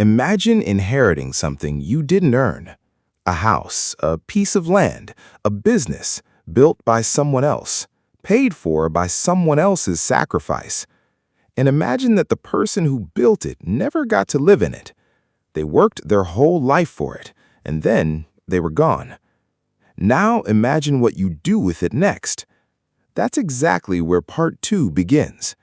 Imagine inheriting something you didn't earn. A house, a piece of land, a business built by someone else, paid for by someone else's sacrifice. And imagine that the person who built it never got to live in it. They worked their whole life for it, and then they were gone. Now imagine what you do with it next. That's exactly where part 2 begins.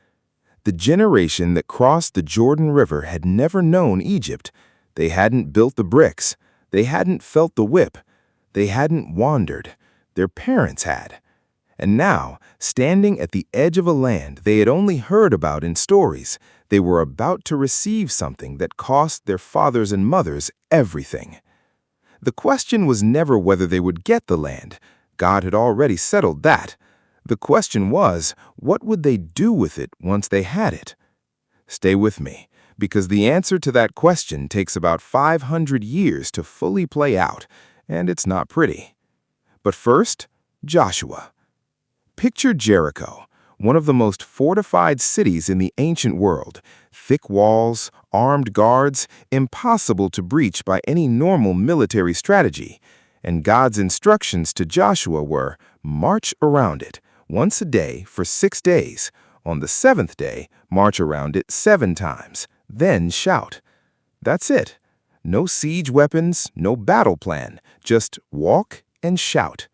The generation that crossed the Jordan River had never known Egypt. They hadn't built the bricks. They hadn't felt the whip. They hadn't wandered. Their parents had. And now, standing at the edge of a land they had only heard about in stories, they were about to receive something that cost their fathers and mothers everything. The question was never whether they would get the land. God had already settled that. The question was, what would they do with it once they had it? Stay with me, because the answer to that question takes about 500 years to fully play out, and it's not pretty. But first, Joshua. Picture Jericho, one of the most fortified cities in the ancient world. Thick walls, armed guards, impossible to breach by any normal military strategy. And God's instructions to Joshua were, march around it once a day for 6 days. On the 7th day, march around it 7 times. Then shout. That's it. No siege weapons, no battle plan. Just walk and shout.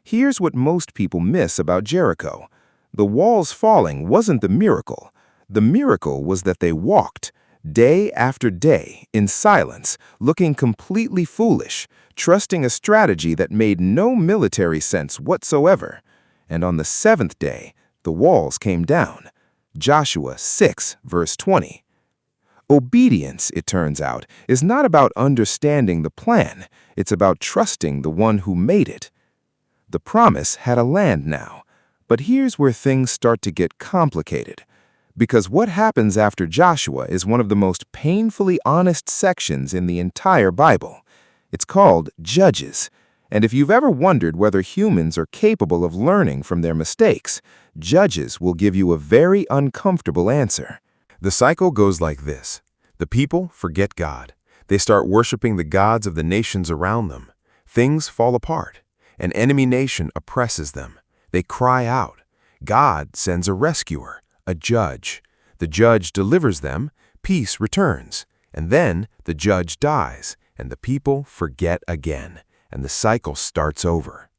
Here's what most people miss about Jericho. The walls falling wasn't the miracle. The miracle was that they walked, day after day, in silence, looking completely foolish, trusting a strategy that made no military sense whatsoever. And on the 7th day, the walls came down. Joshua 6, verse 20. Obedience, it turns out, is not about understanding the plan. It's about trusting the one who made it. The promise had a land now. But here's where things start to get complicated. Because what happens after Joshua is one of the most painfully honest sections in the entire Bible. It's called Judges. And if you've ever wondered whether humans are capable of learning from their mistakes, Judges will give you a very uncomfortable answer. The cycle goes like this. The people forget God. They start worshiping the gods of the nations around them. Things fall apart. An enemy nation oppresses them. They cry out. God sends a rescuer, a judge. The judge delivers them. Peace returns. And then the judge dies, and the people forget again. And the cycle starts over.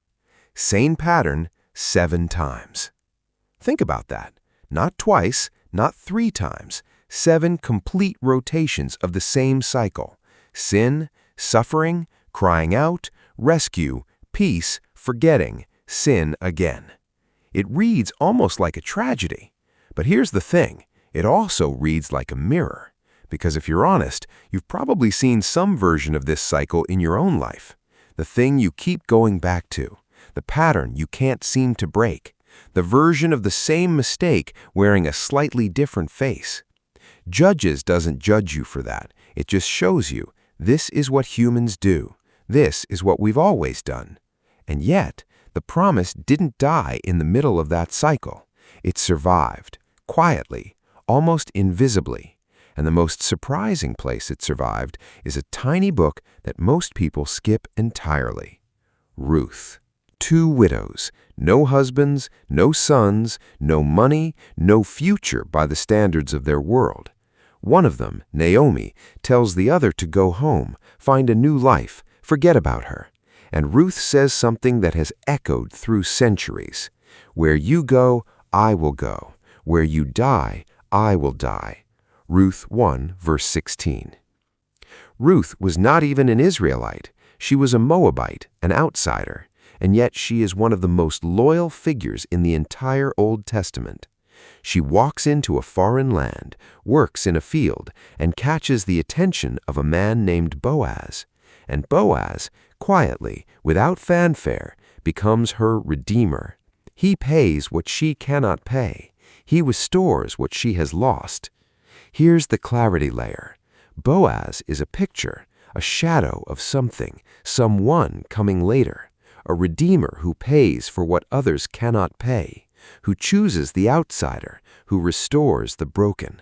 Same pattern 7 times. Think about that. Not twice, not 3 times. 7 complete rotations of the same cycle. Sin, suffering, crying out, rescue, peace, forgetting, sin again. It reads almost like a tragedy. But here's the thing. It also reads like a mirror. Because if you're honest, you've probably seen some version of this cycle in your own life. The thing you keep going back to, the pattern you can't seem to break, the version of the same mistake wearing a slightly different face. Judges doesn't judge you for that. It just shows you this is what humans do. This is what we've always done. And yet, the promise didn't die in the middle of that cycle. It survived, quietly, almost invisibly. And the most surprising place it survived is a tiny book that most people skip entirely. Ruth. 2 widows, no husbands, no sons, no money, no future by the standards of their world. One of them, Naomi, tells the other to go home, find a new life, forget about her. And Ruth says something that has echoed through centuries. Where you go, I will go. Where you die, I will die. Ruth 1, verse 16. Ruth was not even an Israelite. She was a Moabite, an outsider, and yet she is one of the most loyal figures in the entire Old Testament. She walks into a foreign land, works in a field, and catches the attention of a man named Boaz. And Boaz, quietly, without fanfare, becomes her redeemer. He pays what she cannot pay. He restores what she has lost. Here's the clarity layer. Boaz is a picture, a shadow of something, someone coming later, a redeemer who pays for what others cannot pay, who chooses the outsider, who restores the broken.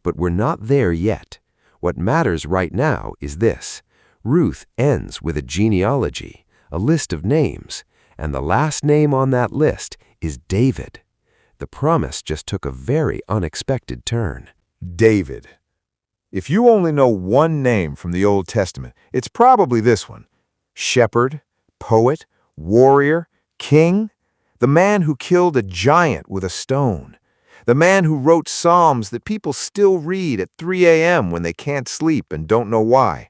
But we're not there yet. What matters right now is this. Ruth ends with a genealogy, a list of names, and the last name on that list is David. The promise just took a very unexpected turn. David. If you only know one name from the Old Testament, it's probably this one. Shepherd, poet, warrior, king, the man who killed a giant with a stone, the man who wrote psalms that people still read at 3 a.m. when they can't sleep and don't know why.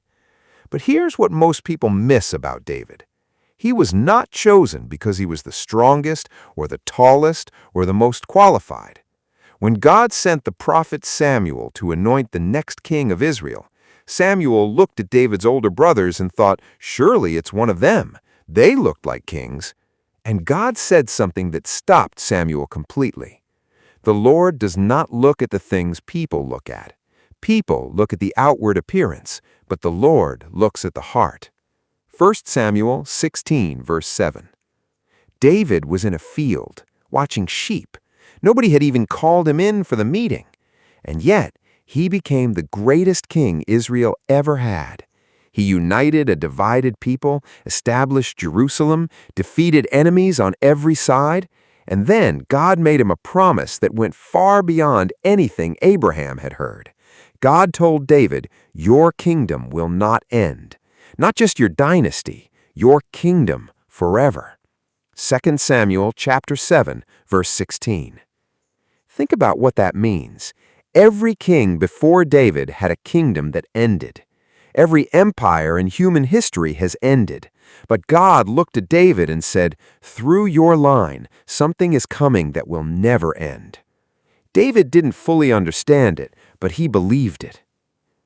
But here's what most people miss about David. He was not chosen because he was the strongest or the tallest or the most qualified. When God sent the prophet Samuel to anoint the next king of Israel, Samuel looked at David's older brothers and thought, surely it's one of them. They looked like kings. And God said something that stopped Samuel completely. The Lord does not look at the things people look at. People look at the outward appearance, but the Lord looks at the heart. 1 Samuel 16, verse 7. David was in a field, watching sheep. Nobody had even called him in for the meeting. And yet, he became the greatest king Israel ever had. He united a divided people, established Jerusalem, defeated enemies on every side, and then God made him a promise that went far beyond anything Abraham had heard. God told David, your kingdom will not end. Not just your dynasty, your kingdom forever. 2 Samuel chapter 7, verse 16. Think about what that means. Every king before David had a kingdom that ended. Every empire in human history has ended. But God looked at David and said, through your line, something is coming that will never end. David didn't fully understand it, but he believed it.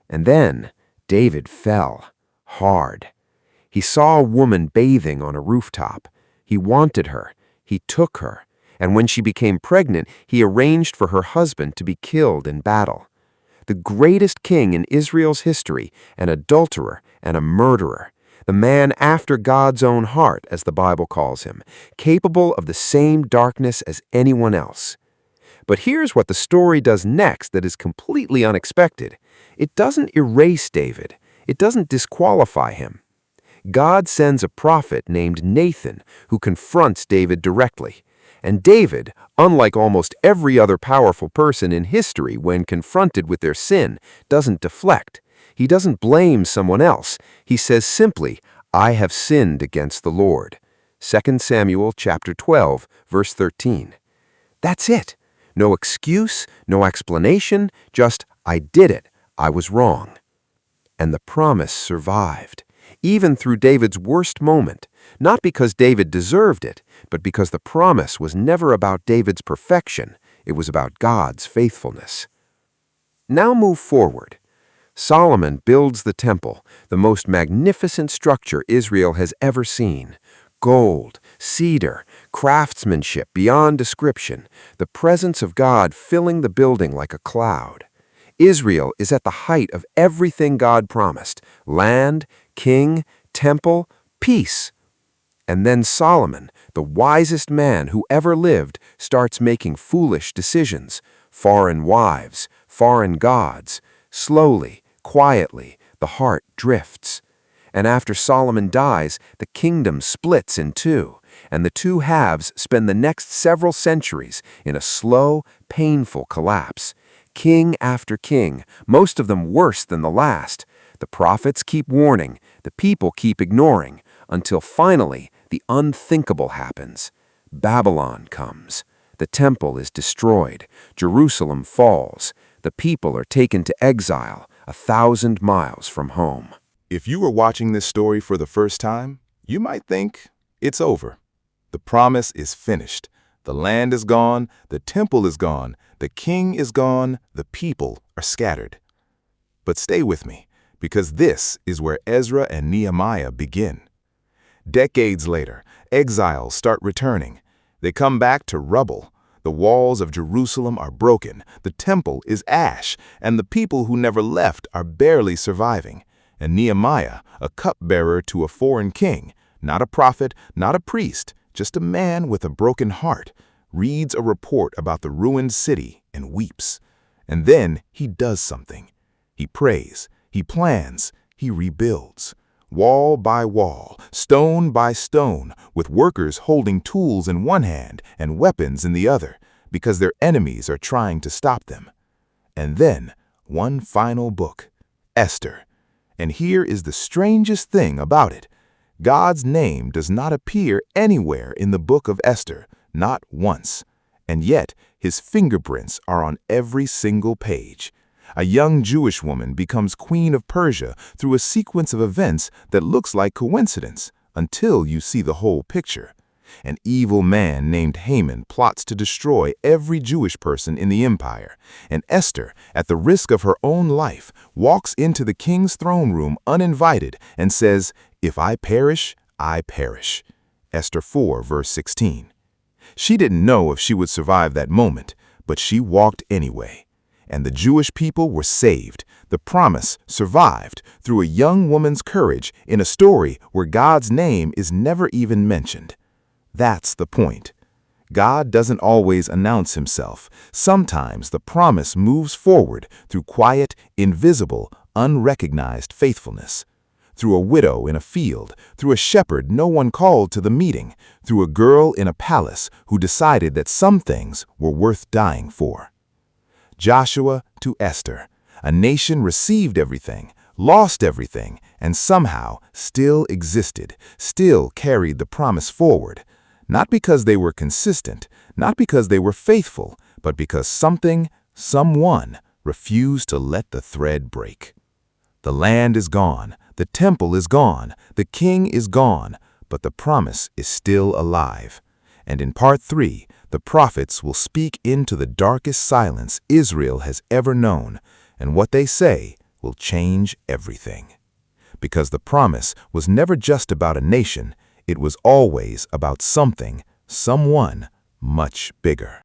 And then David fell hard. He saw a woman bathing on a rooftop. He wanted her. He took her. And when she became pregnant, he arranged for her husband to be killed in battle. The greatest king in Israel's history, an adulterer and a murderer, the man after God's own heart, as the Bible calls him, capable of the same darkness as anyone else. But here's what the story does next that is completely unexpected. It doesn't erase David. It doesn't disqualify him. God sends a prophet named Nathan who confronts David directly. And David, unlike almost every other powerful person in history when confronted with their sin, doesn't deflect. He doesn't blame someone else. He says simply, I have sinned against the Lord. 2 Samuel chapter 12, verse 13. That's it. No excuse, no explanation, just, I did it. I was wrong. And the promise survived, even through David's worst moment, not because David deserved it, but because the promise was never about David's perfection. It was about God's faithfulness. Now move forward. Solomon builds the temple, the most magnificent structure Israel has ever seen. Gold, cedar, craftsmanship beyond description, the presence of God filling the building like a cloud. Israel is at the height of everything God promised: land, king, temple, peace. And then Solomon, the wisest man who ever lived, starts making foolish decisions. Foreign wives, foreign gods. Slowly, quietly, the heart drifts. And after Solomon dies, the kingdom splits in two, and the two halves spend the next several centuries in a slow, painful collapse. King after king, most of them worse than the last. The prophets keep warning, the people keep ignoring, until finally the unthinkable happens. Babylon comes. The temple is destroyed. Jerusalem falls. The people are taken to exile, 1,000 miles from home. If you were watching this story for the first time, you might think it's over. The promise is finished. The land is gone, the temple is gone, the king is gone, the people are scattered. But stay with me, because this is where Ezra and Nehemiah begin. Decades later, exiles start returning. They come back to rubble. The walls of Jerusalem are broken, the temple is ash, and the people who never left are barely surviving. And Nehemiah, a cupbearer to a foreign king, not a prophet, not a priest, just a man with a broken heart, reads a report about the ruined city and weeps. And then he does something. He prays. He plans, he rebuilds. Wall by wall, stone by stone, with workers holding tools in one hand and weapons in the other, because their enemies are trying to stop them. And then, one final book, Esther. And here is the strangest thing about it. God's name does not appear anywhere in the book of Esther, not once. And yet, his fingerprints are on every single page. A young Jewish woman becomes queen of Persia through a sequence of events that looks like coincidence until you see the whole picture. An evil man named Haman plots to destroy every Jewish person in the empire, and Esther, at the risk of her own life, walks into the king's throne room uninvited and says, "If I perish, I perish." Esther 4, verse 16. She didn't know if she would survive that moment, but she walked anyway. And the Jewish people were saved. The promise survived through a young woman's courage in a story where God's name is never even mentioned. That's the point. God doesn't always announce himself. Sometimes the promise moves forward through quiet, invisible, unrecognized faithfulness. Through a widow in a field, through a shepherd no one called to the meeting, through a girl in a palace who decided that some things were worth dying for. Joshua to Esther, a nation received everything, lost everything, and somehow still existed, still carried the promise forward. Not because they were consistent, not because they were faithful, but because something, someone, refused to let the thread break. The land is gone, the temple is gone, the king is gone, but the promise is still alive. And in part 3, the prophets will speak into the darkest silence Israel has ever known, and what they say will change everything. Because the promise was never just about a nation, it was always about something, someone much bigger.